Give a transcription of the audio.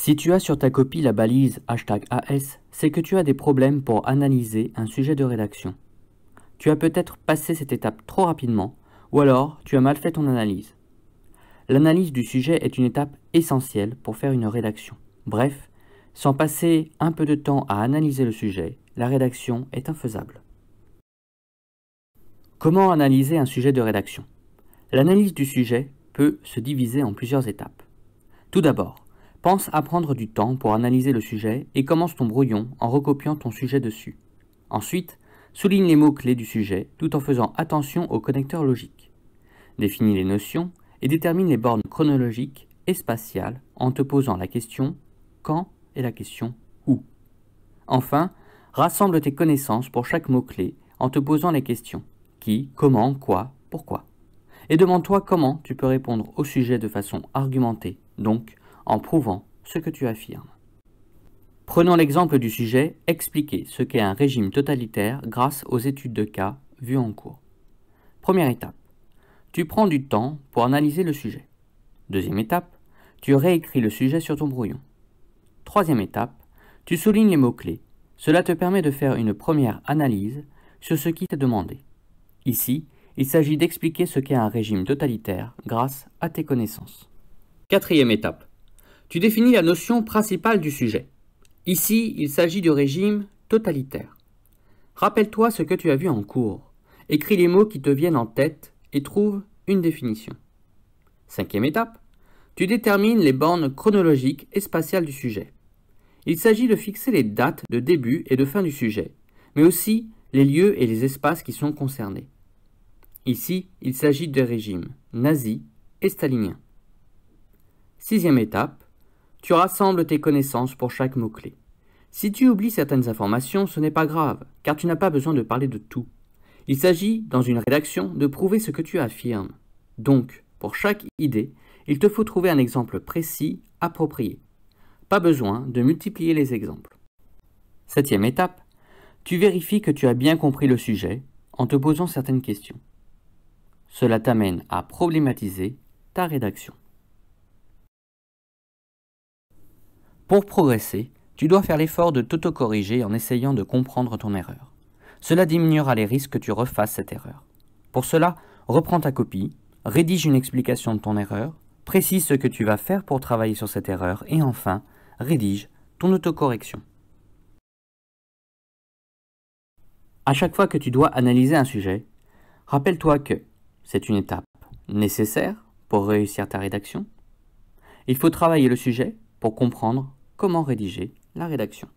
Si tu as sur ta copie la balise #AS, c'est que tu as des problèmes pour analyser un sujet de rédaction. Tu as peut-être passé cette étape trop rapidement, ou alors tu as mal fait ton analyse. L'analyse du sujet est une étape essentielle pour faire une rédaction. Bref, sans passer un peu de temps à analyser le sujet, la rédaction est infaisable. Comment analyser un sujet de rédaction? L'analyse du sujet peut se diviser en plusieurs étapes. Tout d'abord, pense à prendre du temps pour analyser le sujet et commence ton brouillon en recopiant ton sujet dessus. Ensuite, souligne les mots-clés du sujet tout en faisant attention aux connecteurs logiques. Définis les notions et détermine les bornes chronologiques et spatiales en te posant la question « quand » et la question « où ». Enfin, rassemble tes connaissances pour chaque mot-clé en te posant les questions « qui »,« comment »,« quoi »,« pourquoi ». Et demande-toi comment tu peux répondre au sujet de façon argumentée, donc en prouvant ce que tu affirmes. Prenons l'exemple du sujet « Expliquer ce qu'est un régime totalitaire grâce aux études de cas vues en cours ». Première étape. Tu prends du temps pour analyser le sujet. Deuxième étape, tu réécris le sujet sur ton brouillon. Troisième étape, tu soulignes les mots-clés. Cela te permet de faire une première analyse sur ce qui t'est demandé. Ici, il s'agit d'expliquer ce qu'est un régime totalitaire grâce à tes connaissances. Quatrième étape, tu définis la notion principale du sujet. Ici, il s'agit du régime totalitaire. Rappelle-toi ce que tu as vu en cours. Écris les mots qui te viennent en tête et trouve une définition. Cinquième étape, tu détermines les bornes chronologiques et spatiales du sujet. Il s'agit de fixer les dates de début et de fin du sujet, mais aussi les lieux et les espaces qui sont concernés. Ici, il s'agit des régimes nazis et staliniens. Sixième étape, tu rassembles tes connaissances pour chaque mot-clé. Si tu oublies certaines informations, ce n'est pas grave, car tu n'as pas besoin de parler de tout. Il s'agit, dans une rédaction, de prouver ce que tu affirmes. Donc, pour chaque idée, il te faut trouver un exemple précis, approprié. Pas besoin de multiplier les exemples. Septième étape, tu vérifies que tu as bien compris le sujet en te posant certaines questions. Cela t'amène à problématiser ta rédaction. Pour progresser, tu dois faire l'effort de t'auto-corriger en essayant de comprendre ton erreur. Cela diminuera les risques que tu refasses cette erreur. Pour cela, reprends ta copie, rédige une explication de ton erreur, précise ce que tu vas faire pour travailler sur cette erreur et enfin, rédige ton autocorrection. À chaque fois que tu dois analyser un sujet, rappelle-toi que c'est une étape nécessaire pour réussir ta rédaction. Il faut travailler le sujet pour comprendre comment rédiger la rédaction.